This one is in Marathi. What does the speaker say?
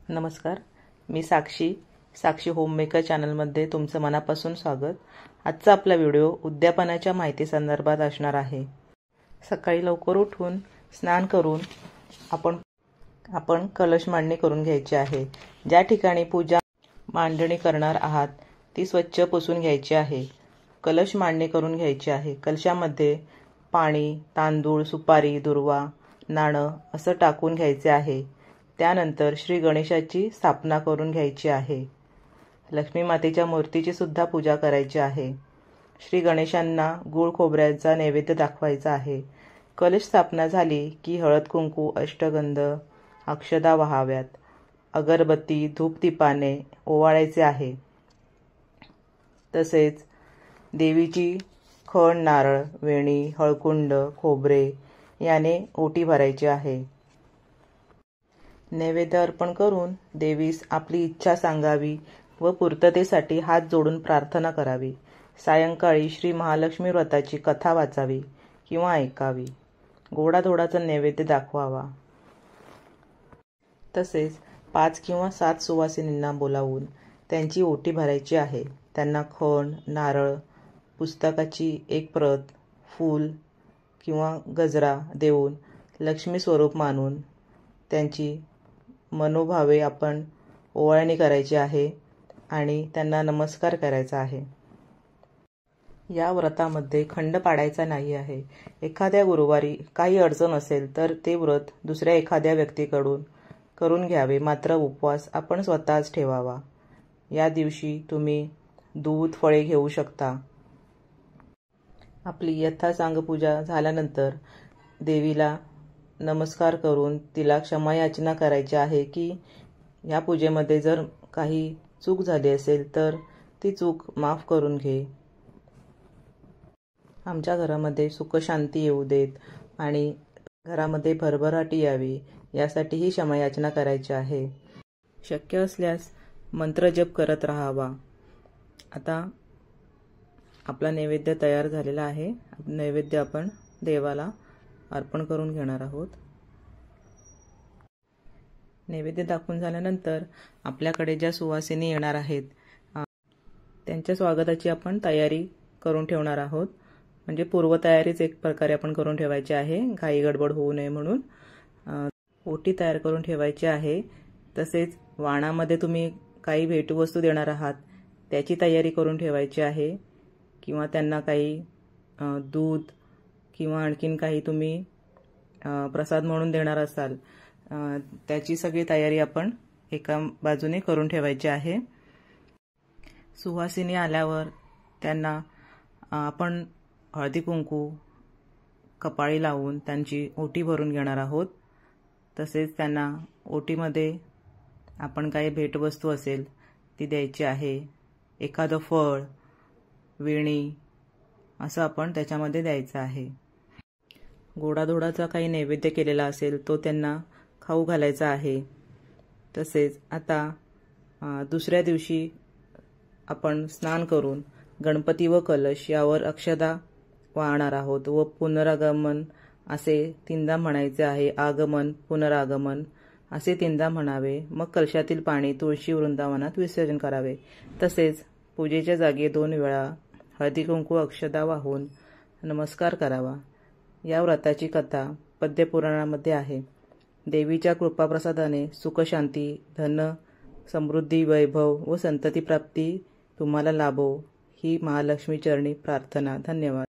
नमस्कार, मी साक्षी होममेकर चॅनलमध्ये तुमचं मनापासून स्वागत। आजचा आपला व्हिडिओ उद्यापनाच्या माहिती संदर्भात असणार आहे। सकाळी लवकर उठून स्नान करून आपण कलश मांडणी करून घ्यायची आहे। ज्या ठिकाणी पूजा मांडणी करणार आहात ती स्वच्छ पुसून घ्यायची आहे। कलश मांडणी करून घ्यायची आहे। कलशामध्ये पाणी, तांदूळ, सुपारी, दुर्वा, नाणं असं टाकून घ्यायचे आहे। त्यानंतर श्री गणेशाची स्थापना करून घ्यायची आहे। लक्ष्मी मातेच्या मूर्तीची सुद्धा पूजा करायची आहे। श्री गणेशांना गुळ खोबऱ्याचा नैवेद्य दाखवायचा आहे। कलश स्थापना झाली की हळद कुंकू, अष्टगंध, अक्षदा वाहाव्यात। अगरबत्ती, धूपदीपाने ओवाळायचे आहे। तसेच देवीची खण, नारळ, वेणी, हळकुंड, खोबरे याने ओटी भरायची आहे। नैवेद्य अर्पण करून देवीस आपली इच्छा सांगावी व पूर्ततेसाठी हात जोडून प्रार्थना करावी। सायंकाळी श्री महालक्ष्मी व्रताची कथा वाचावी किंवा ऐकावी। गोडाधोडाचा नैवेद्य दाखवावा। तसेच 5 किंवा 7 सुवासिनींना बोलावून त्यांची ओटी भरायची आहे। त्यांना खण, नारळ, पुस्तकाची एक प्रत, फूल किंवा गजरा देऊन लक्ष्मी स्वरूप मानून त्यांची मनोभावे आपण ओवाळणी करायची आहे आणि त्यांना नमस्कार करायचा आहे। या व्रतामध्ये खंड पाडायचा नाही आहे। एखाद्या गुरुवारी काही अडचण असेल तर ते व्रत दुसऱ्या एखाद्या व्यक्तीकडून करून घ्यावे, मात्र उपवास आपण स्वतःच ठेवावा। या दिवशी तुम्ही दूध, फळे घेऊ शकता। आपली यथासांग पूजा झाल्यानंतर देवीला नमस्कार करून तिला क्षमायाचना करायची आहे की या पूजेमध्ये जर काही चूक झाली असेल तर ती चूक माफ करून घे। आमच्या घरामध्ये सुख शांती येऊ देत आणि घरामध्ये भरभराटी यावी यासाठी ही क्षमायाचना करायची आहे। शक्य असल्यास मंत्र जप करत राहावा। आता आपला नैवेद्य तयार झालेला आहे। नैवेद्य आपण देवाला अर्पण करून घेणार आहोत। नैवेद्य दाखवून झाल्यानंतर आपल्याकडे ज्या सुवासिनी येणार आहेत त्यांच्या स्वागताची आपण तयारी करून ठेवणार आहोत। म्हणजे पूर्वतयारीच एक प्रकारे आपण करून ठेवायची आहे, घाई गडबड होऊ नये म्हणून। ओटी तयार करून ठेवायची आहे। तसेच वाणामध्ये तुम्ही काही भेटवस्तू देणार आहात त्याची तयारी करून ठेवायची आहे किंवा त्यांना काही दूध किंवा आणखीन काही तुम्ही प्रसाद म्हणून देणार असाल त्याची सगळी तयारी आपण एका बाजूने करून ठेवायची आहे। सुवासिनी आल्यावर त्यांना आपण हळदी कुंकू कपाळी लावून त्यांची ओटी भरून घेणार आहोत। तसेच त्यांना ओटीमध्ये आपण काही भेटवस्तू असेल ती द्यायची आहे। एखादं फळ, वेणी असं आपण त्याच्यामध्ये द्यायचं आहे। गोडाधोडाचा काही नैवेद्य केलेला असेल तो त्यांना खाऊ घालायचा आहे। तसेच आता दुसऱ्या दिवशी आपण स्नान करून गणपती व कलश यावर अक्षदा वाहणार आहोत व पुनरागमन असे 3दा म्हणायचे आहे। आगमन, पुनरागमन असे 3दा म्हणावे। मग कलशातील पाणी तुळशी वृंदावनात विसर्जन करावे। तसेच पूजेच्या जागी 2 वेळा हळदी कुंकू अक्षदा वाहून नमस्कार करावा। या व्रताची कथा पद्यपुराणामध्ये आहे। देवीच्या कृपाप्रसादाने सुख शांती, धन, समृद्धी, वैभव व संतती प्राप्ती तुम्हाला लाभो ही महालक्ष्मी चरणी प्रार्थना। धन्यवाद।